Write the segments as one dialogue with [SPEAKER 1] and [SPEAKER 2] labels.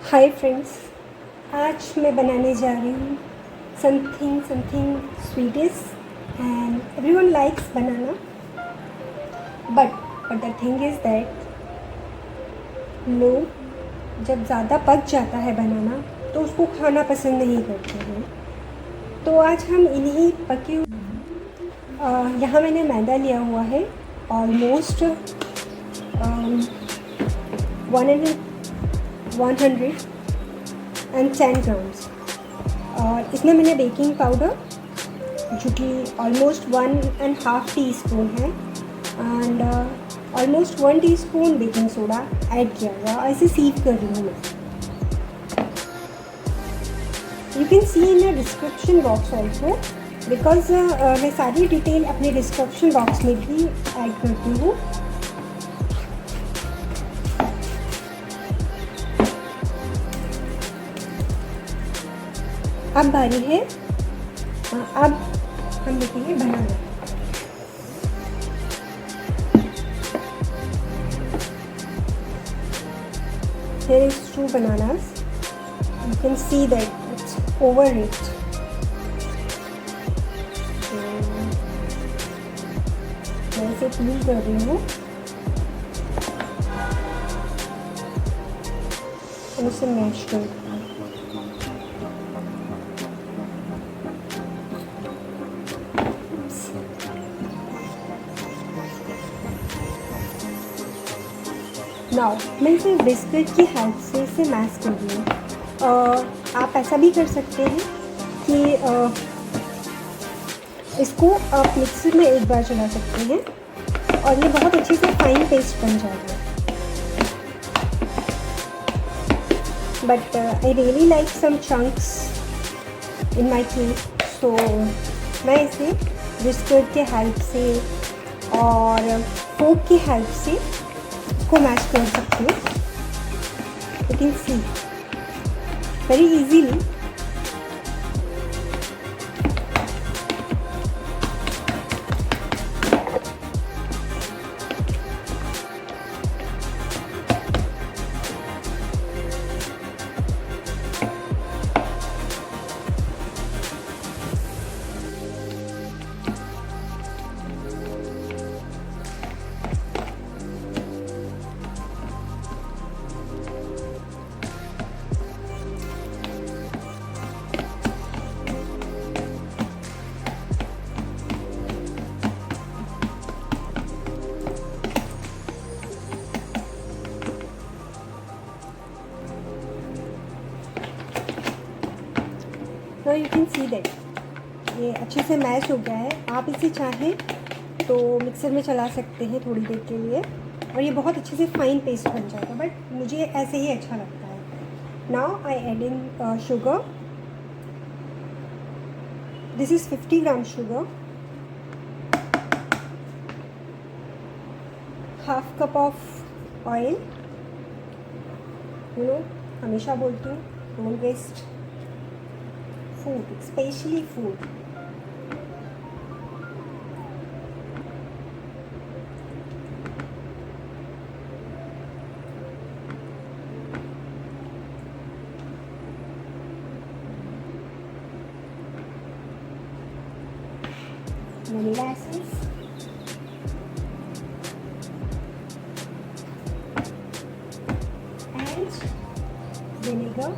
[SPEAKER 1] Hi friends, आज मैं बनाने जा रही हूँ something sweetest and everyone likes banana but the thing is that लोग जब ज़्यादा पक जाता है बनाना तो उसको खाना पसंद नहीं करते हैं। तो आज हम इन्हीं पके यहाँ मैंने मैदा लिया हुआ है ऑलमोस्ट 110 ग्राम्स। और इसमें मैंने बेकिंग पाउडर जो कि ऑलमोस्ट 1.5 टीस्पून है and almost 1 teaspoon baking soda add किया हुआ। ऐसे सीव कर रही हूँ मैं। You can see in description box also because मैं सारी डिटेल अपने डिस्क्रिप्शन बॉक्स में भी ऐड करती हूँ। अब बारी है, अब हम देखेंगे बनाना। Here is 2 bananas. You can see that it's overrich. मैं इसे पील कर रही हूँ और इसे मैश कर रही हूँ। नाउ मैं इसे बिस्किट की हेल्प से इसे मैश कर रही हूँ। आप ऐसा भी कर सकते हैं कि इसको आप मिक्सर में एक बार चला सकते हैं और ये बहुत अच्छे से फाइन पेस्ट बन जाएगा। But I really like some chunks in my cake, तो मैं इसे बिस्किट के हेल्प से और फोक की हेल्प से को मैश कर सकते हैं। You can see very easily. Now you can see that ये अच्छे से मैश हो गया है। आप इसे चाहें तो मिक्सर में चला सकते हैं थोड़ी देर के लिए और ये बहुत अच्छे से फाइन पेस्ट बन जाएगा, बट मुझे ऐसे ही अच्छा लगता है। Now I add in sugar. This is 50 gram sugar, half cup of oil. हमेशा बोलती हूँ don't waste food, especially food. Vanilla essence. And vinegar.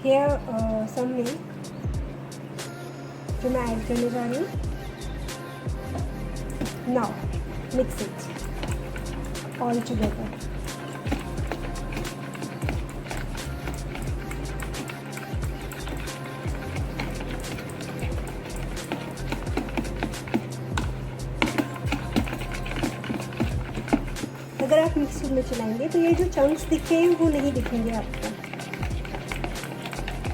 [SPEAKER 1] Here some milk जो मैं ऐड करने जा रही हूँ। Now mix it all together. अगर आप मिक्सर में चलाएंगे तो ये जो चंक्स दिखे हैं वो नहीं दिखेंगे आपको।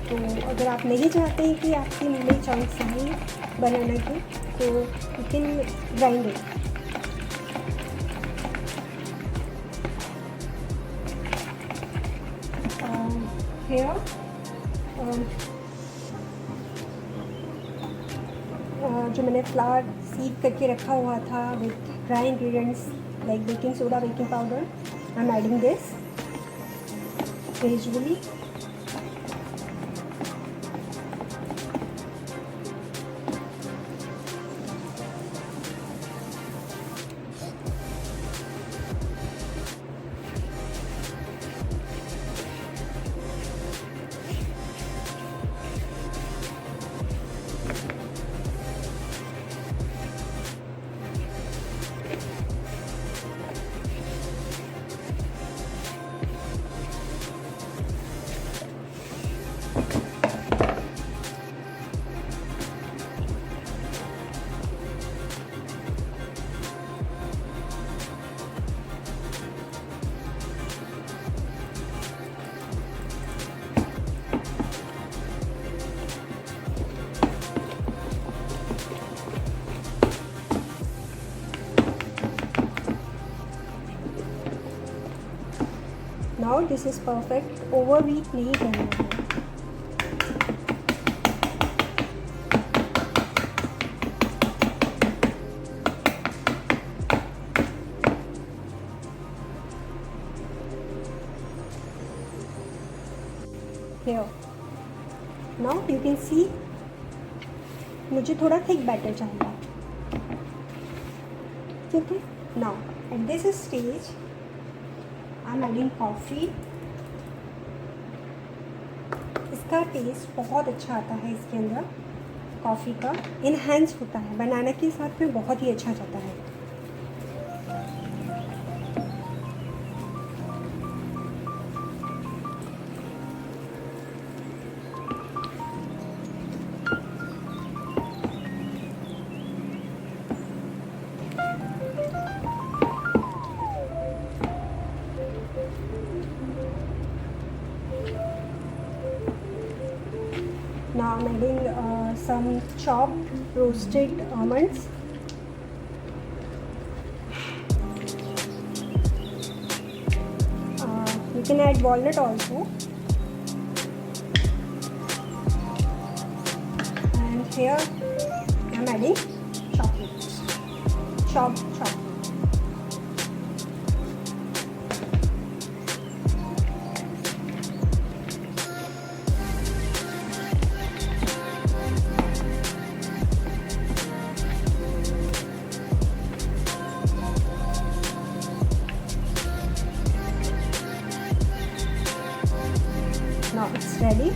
[SPEAKER 1] तो अगर आप नहीं चाहते हैं कि आपके मुँह में चंक्स आए बनाना की, तो you can grind it. here जो मैंने फ्लावर सीव करके रखा हुआ था with dry ingredients like baking soda, baking powder, I am adding this gradually. Now this is perfect. Over weak नहीं करना है. Here. Now you can see मुझे थोड़ा थिक बैटर चाहिए. ठीक है. Now at this stage I'm adding coffee. इसका test बहुत अच्छा आता है इसके अंदर. कॉफ़ी का इनहेंस होता है, बनाना के साथ में बहुत ही अच्छा जाता है. Now I'm adding some chopped roasted almonds. You can add walnut also. And here I'm adding chocolate. Chopped chocolate. Now it's ready.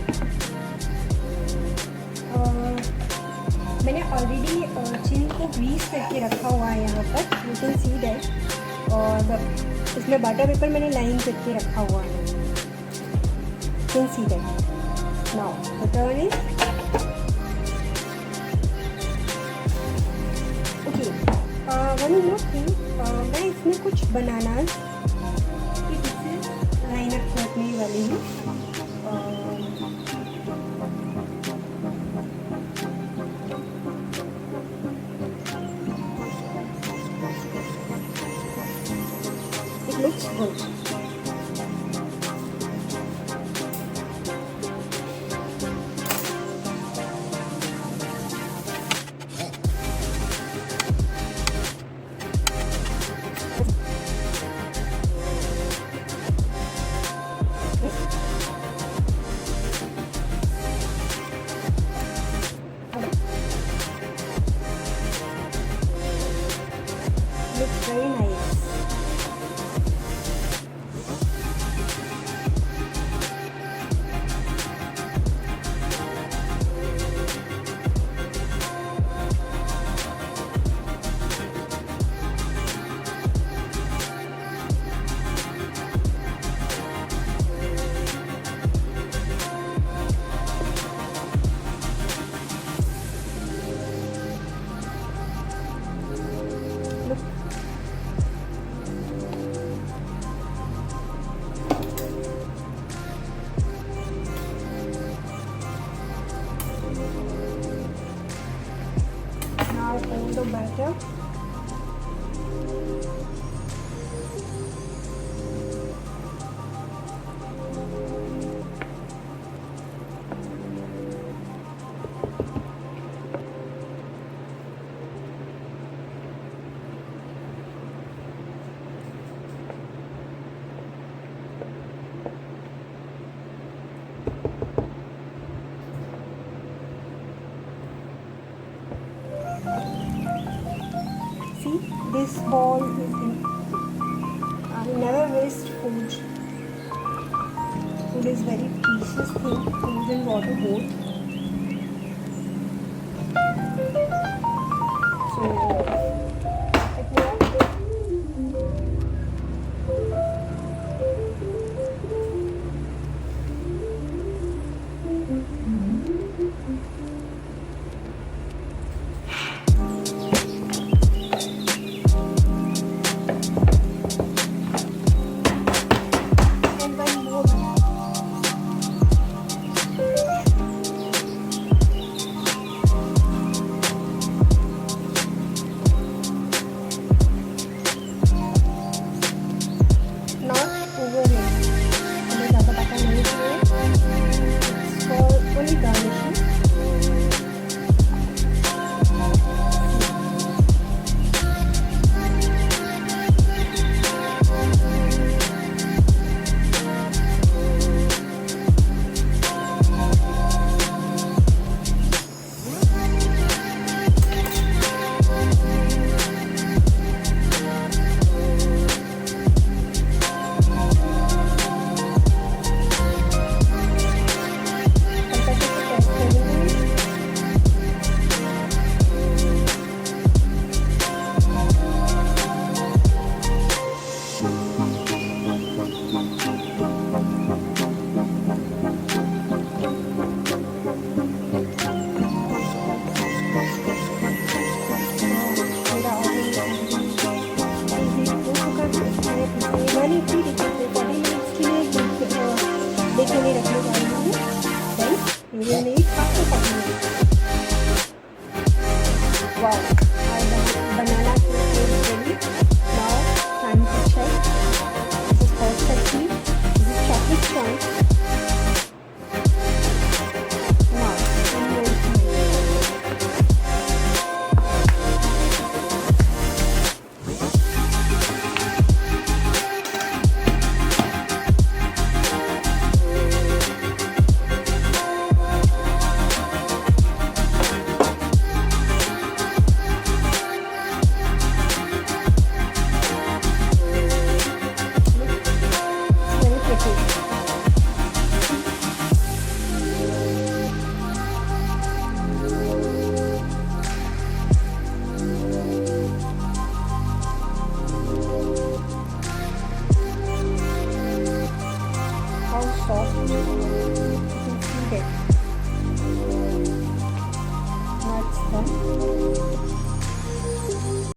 [SPEAKER 1] मैंने ऑलरेडी चिन को ग्रीस करके रखा हुआ है यहाँ पर. You can see that. और इसमें बटर पेपर मैंने लाइन करके रखा हुआ है. You can see that. Now the turn is okay. One more thing, मैं इसमें कुछ बनानास की पीसेस लाइन अप करने वाली हूँ. Looks good. Looks very nice. Now all the batter. this ball is in. I never waste food. Food is very precious thing. Food and water both. So let me add. And one more. Not overnight. हमें ज़्यादा पका नहीं चाहिए. It's for only garnishing. देखने रखने वाली हूँ. Then you will need after 40 minutes. Wow, our banana cake is ready. Now time to check. This is perfectly. This is chocolate chunks. Now one more time. How soft you can see that.